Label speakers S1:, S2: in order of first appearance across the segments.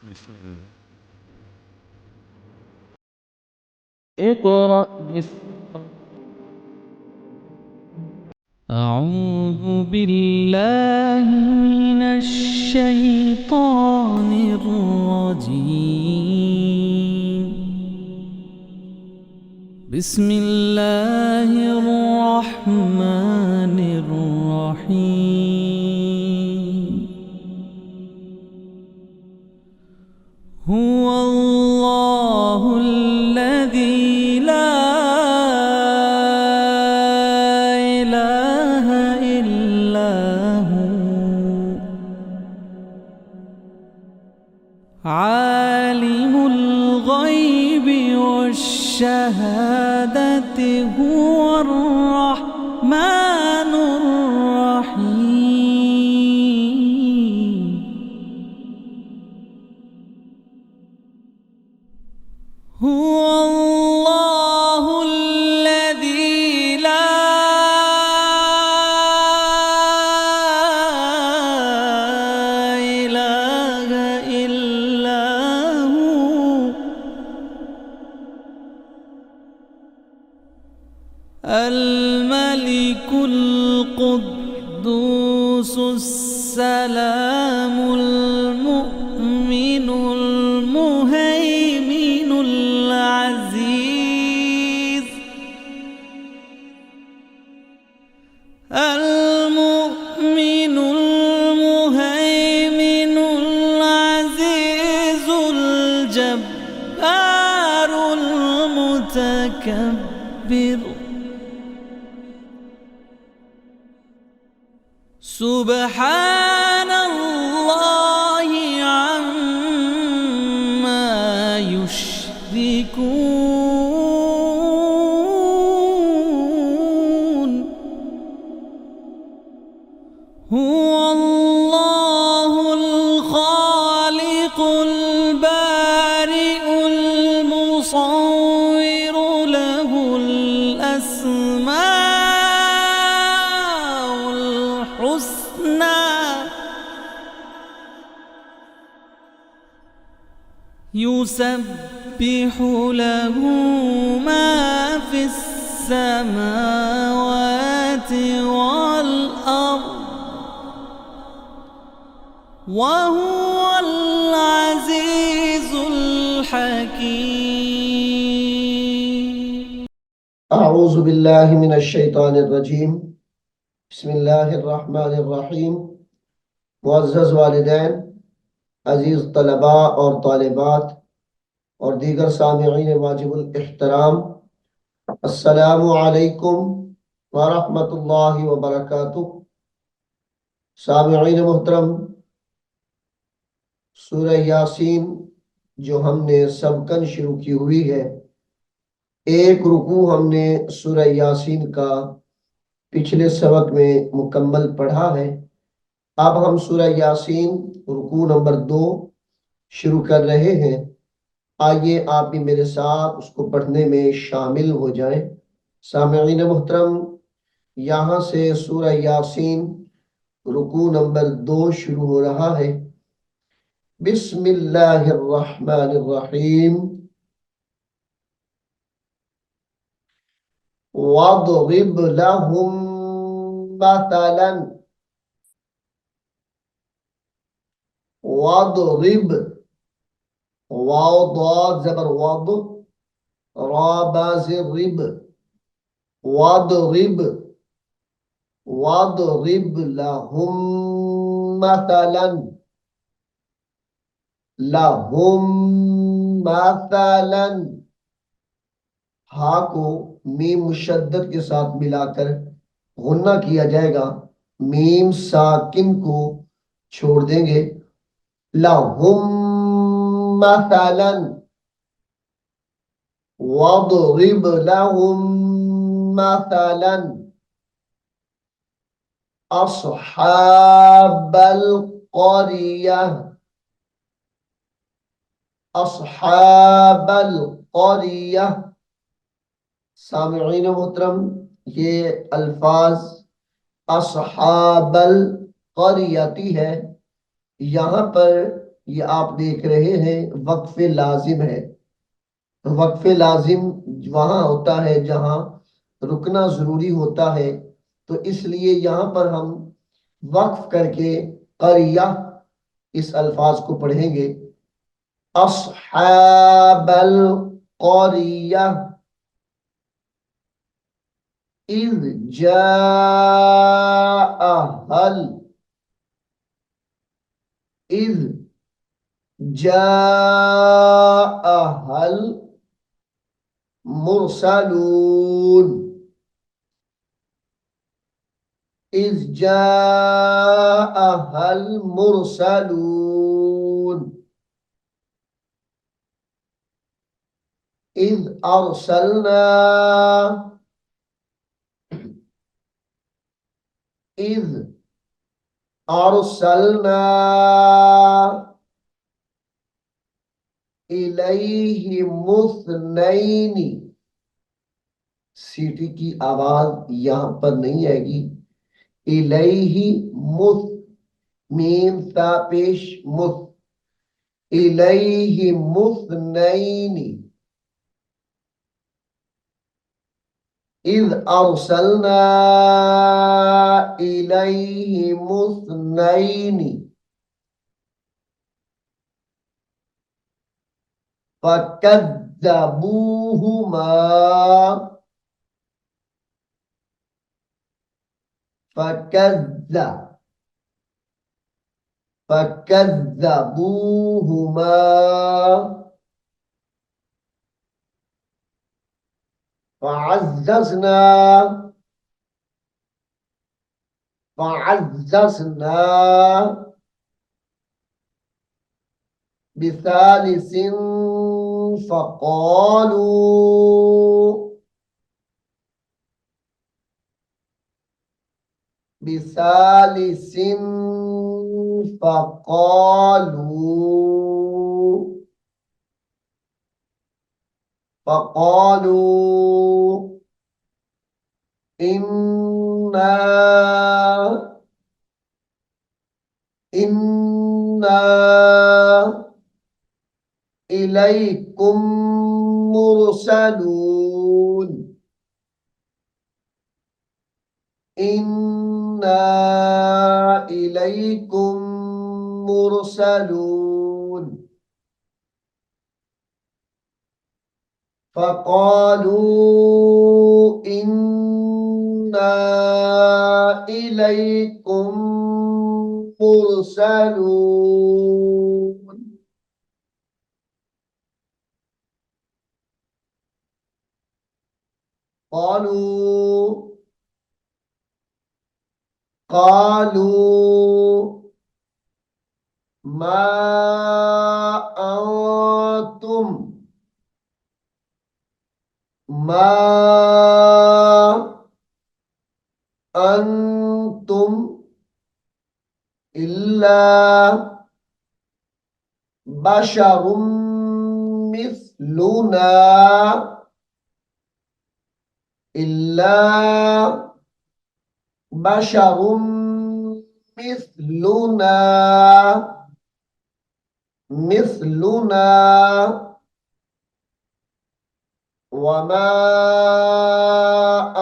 S1: بسم الله.
S2: اقرأ باسم أعوذ بالله من الشيطان الرجيم. بسم الله الرحمن الرحيم. هو الله الذي لا إله إلا هو عالم الغيب والشهادة هو الرحمن الرحيم. هو الله الذي لا إله إلا هو الملك القدوس السلام المؤمن المهيمن العزيز المؤمن المهيمن العزيز الجبار المتكبر سبحان الله عما يشركون. هو الله الخالق البارئ المصور له الأسماء الحسنى يسبح له ما في السماوات والأرض وهو العزيز الحكيم.
S3: أعوذ بالله من الشैतान الرजीम बिस्मिल्लाहिर्रहमानिर्रहीम। मुअज़्ज़ज़ वालिदैन, अजीज़ तलबा और तालिबात और दीगर सामिईन वाजिबुल इहतराम, अस्सलामु अलैकुम व रहमतुल्लाहि व बरकातुहू। सामिईन मुहतरम, सूरह यासीन जो हमने सबकन शुरू की हुई है, एक रुकू हमने सूरह यासीन का पिछले सबक में मुकम्मल पढ़ा है। अब हम सूरह यासीन रुकू नंबर 2 शुरू कर रहे हैं। आइए आप भी मेरे साथ उसको पढ़ने में शामिल हो जाएं। सामिईन मुहतरम, यहाँ से सूरह यासीन रुकू नंबर 2 शुरू हो रहा है। बिस्मिल्लाहिर्रहमानिर्रहीम। वद्रिब लहुम मसलन। वद्रिब, वाव दाद जबर वद, रा बाज़ रिब, वद्रिब वद्रिब लहुम मसलन। लहुम मसलन, हा को मीम मुशद्दद के साथ मिलाकर गुन्ना किया जाएगा, मीम साकिन को छोड़ देंगे। लहुम मसलन वद्रिब लहुम मसलन अस्हाबल क़रियह। अस्हाबल क़रियह, सामिईन मोहतरम, ये अल्फाज अस्हाबल क़रियती है। यहाँ पर ये आप देख रहे हैं वक्फ लाजिम है। वक्फ लाजिम वहां होता है जहां रुकना जरूरी होता है, तो इसलिए यहां पर हम वक्फ करके करिया इस अल्फाज को पढ़ेंगे। अस्हाबल करिया इज़ जाअहल इज़ जाअहल मुरसलून इज़ जाअहल मुरसलून इज़ अरसलना इज़ अरसलना इलैहि मुस्नैनी। सीटी की आवाज यहां पर नहीं आएगी। इलैहि मुस, मीम ता पेश मुस, इलैहि मुस्नैनी इज़ अरसलना इलैहि मुस्नैनी फकज़्ज़बूहुमा फकज़्ज़ फकज़्ज़बूहुमा फअज़्ज़ज़ना फअज़्ज़ज़ना बिसालिसिन फक़ालू बिसालिसिन फक़ालू इन्ना इन्ना इलैकुम मुरसलून इन्ना इलैकुम मुरसलून फक़ालू इन्ना इलैकुम मुरसलून क़ालू क़ालू मा अंतुम मा अंतुम इल्ला बशरुम मिस्लुना इल्ला बशरुम मिस्लुना मिस्लुना वमा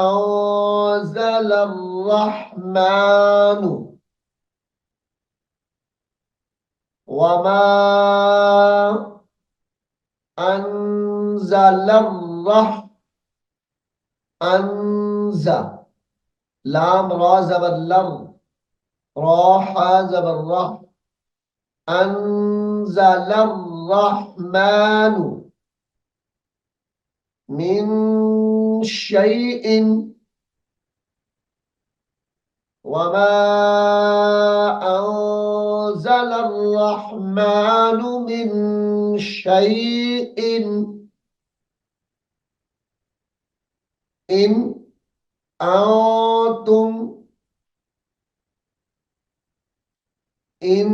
S3: अंज़ल अर्रहमानु वमा अंज़ल अंज़, लाम रा ज़बर लम, रा हा ज़बर रह, अंज़ल अर्रहमानु मिन शैइन वमा अंज़ल अर्रहमानु मिन शैइन इन अंतुम इन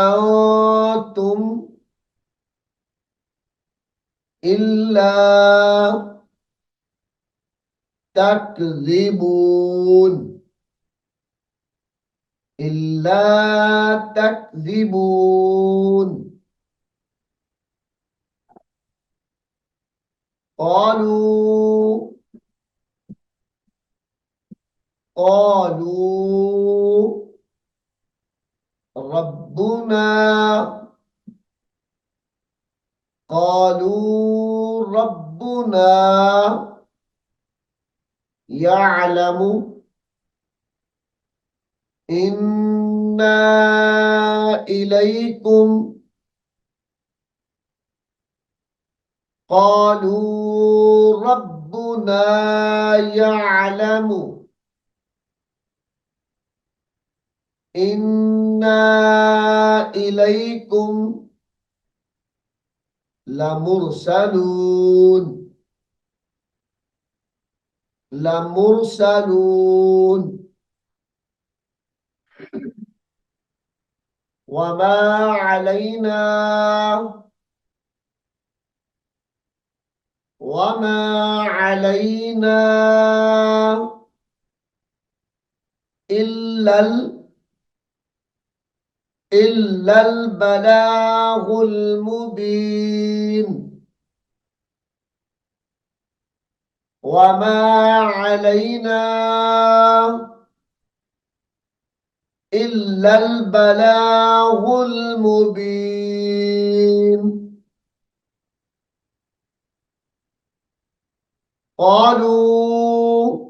S3: अंतुम इल्ला तकज़िबून इल्ला तकज़िबून قالوا قالوا ربنا قالوا ربنا يعلم إنا إليكم قالوا ربنا يعلم إنا إليكم لمرسلون لمرسلون وما علينا وما علينا إلا البلاغ المبين وما علينا إلا البلاغ المبين قالوا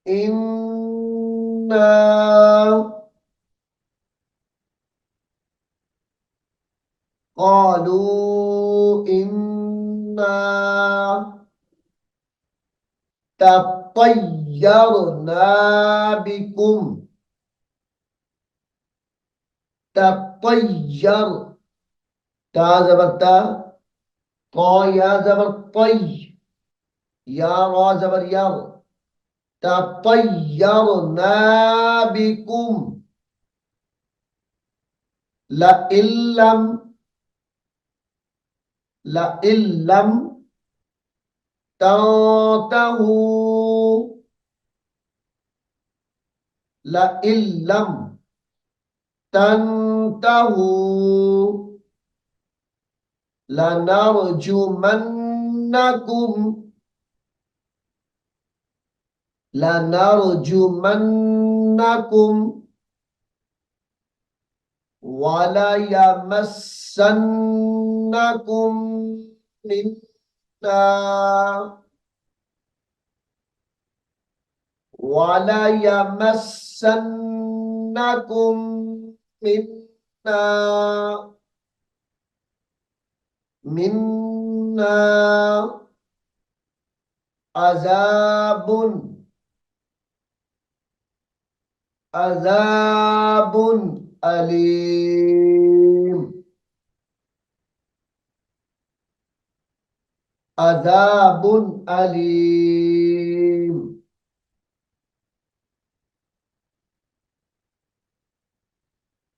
S3: إنا قالوا إنا تطيرنا بكم تطير تا زبر تا طا يا زبر طي يا را زبر ير تطيرنا بكم لئن لم تنتهوا لئن لم تنتهوا لنرجمنكم وليمسنكم منا وليمسنكم منا عذاب أليم عذاب أليم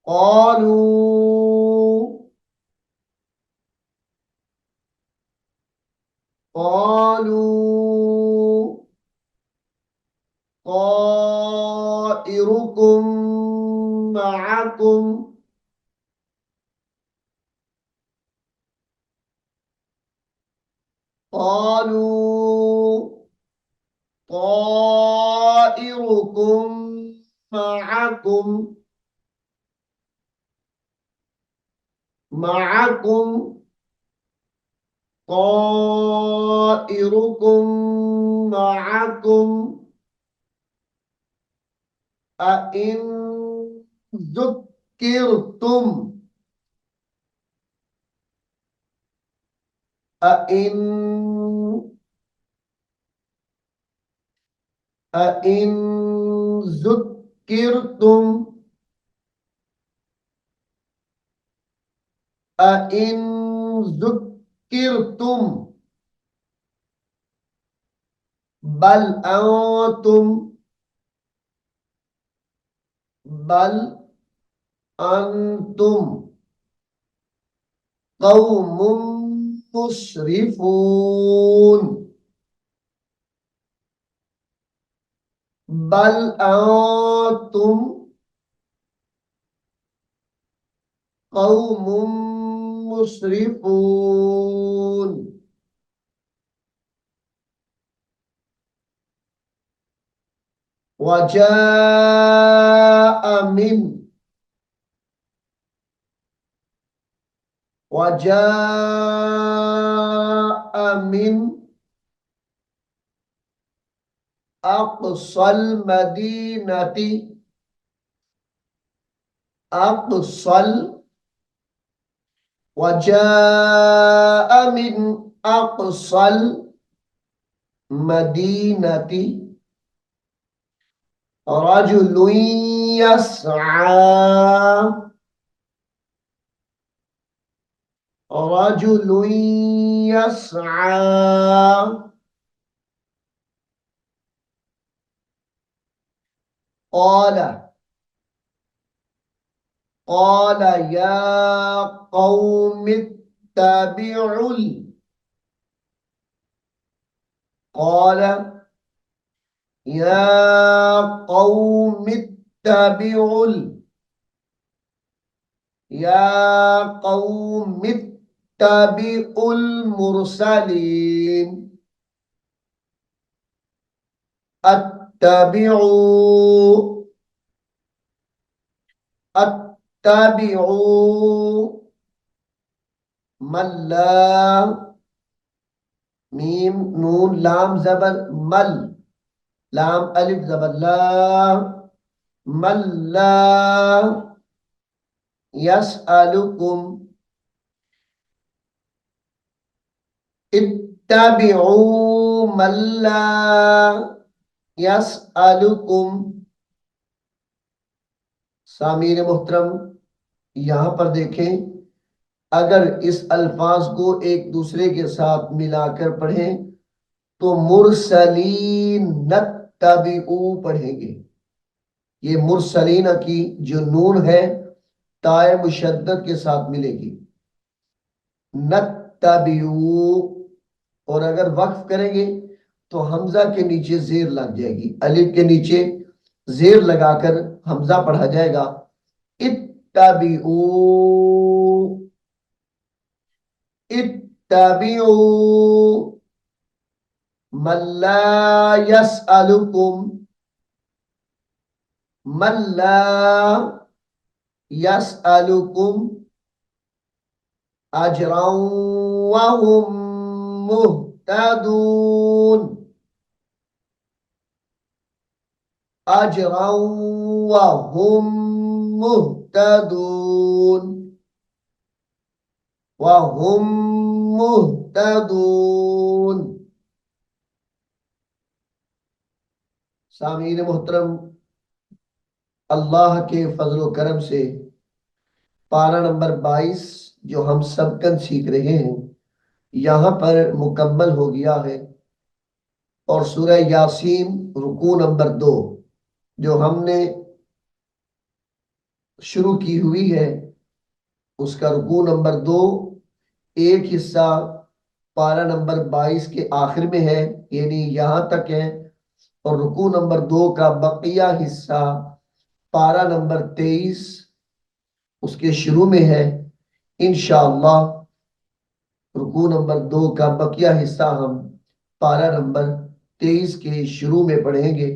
S3: قالوا طائركم معكم قالوا طائركم معكم طائركم معكم أئن ذكرتم أئن أئن ذكرتم أئن ذكرتم بل أنتم قوم مسرفون بل أنتم क़ौमुम मुस्रिफून। वजाअ मिन, वजाअ मिन अक़सल मदीनती, अक़सल, वजाअ मिन अक़सल मदीनती रजुलुन यस्आ, रजुलुन यस्आ। क़ाल, क़ाल या क़ौमि इत्तबिउल, क़ाल या क़ौमि इत्तबिउल, या क़ौमि इत्तबिउल मुरसलीन। अत्तबिउ, अत्तबिउ मल्ला, मीम नून लाम जबर मल, लाम अलिफ जबर ला, मल्ला यसअलुकुम, इत्तबिउ मल्ला यसअलुकुम। सामीन मोहतरम, यहां पर देखें, अगर इस अल्फाज को एक दूसरे के साथ मिलाकर पढ़ें तो मुरसलीन नत्तबिउ पढ़ेंगे। ये मुरसलीन की जो नून है ताए मुशद्दद के साथ मिलेगी, नत्तबिउ। और अगर वक्फ करेंगे तो हमजा के नीचे जेर लग जाएगी, अलिफ के नीचे जेर लगाकर हमजा पढ़ा जाएगा। इत्तबिउ, इत्तबिउ मल्ला यसअलुकुम, मल्ला यसअलुकुम अजरन वहुम मुहतदून, अजरन वहुम मुहतदून, वहुम मुहतदून। सामीन मोहतरम, अल्लाह के फजल करम से पारा नंबर 22 जो हम सबकन सीख रहे हैं यहां पर मुकम्मल हो गया है। और सूरह यासीन रुकू नंबर 2 जो हमने शुरू की हुई है उसका रुकू नंबर 2 एक हिस्सा पारा नंबर 22 के आखिर में है, यानी यहां तक है। और रुकू नंबर 2 का बकिया हिस्सा पारा नंबर 23 उसके शुरू में है। इंशाअल्लाह रुकू नंबर 2 का बकिया हिस्सा हम पारा नंबर 23 के शुरू में पढ़ेंगे।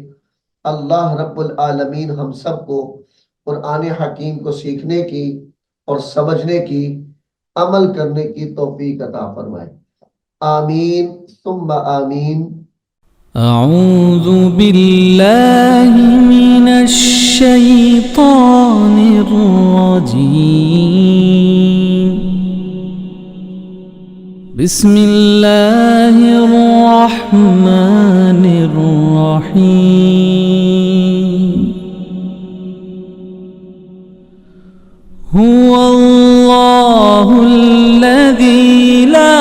S3: अल्लाह रब्बुल आलमीन हम सबको कुरान हकीम को सीखने की और समझने की, अमल करने की तौफीक अता फरमाए। आमीन सुम्मा आमीन।
S2: أعوذ بالله من الشيطان الرجيم. بسم الله الرحمن الرحيم. هو الله الذي لا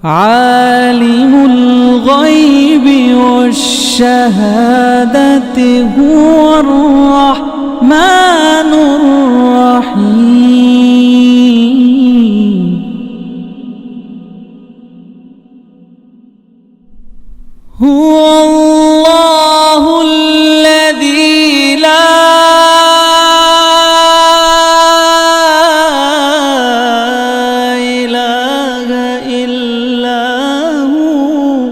S2: عالم الغيب والشهادة هو الرحمن الرحيم. هو الله الذي لا إله إلا هو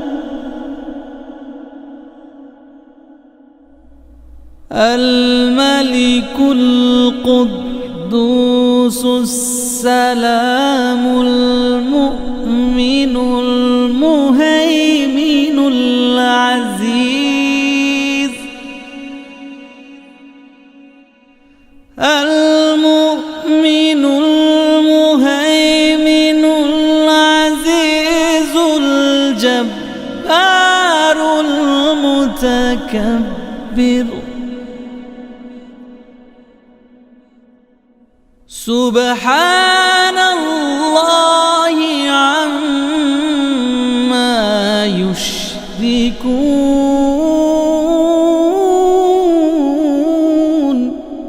S2: الملك القدوس السلام المؤمن المهيمن العزيز المؤمن المهيمن العزيز الجبار المتكبر سبحان الله عما يشركون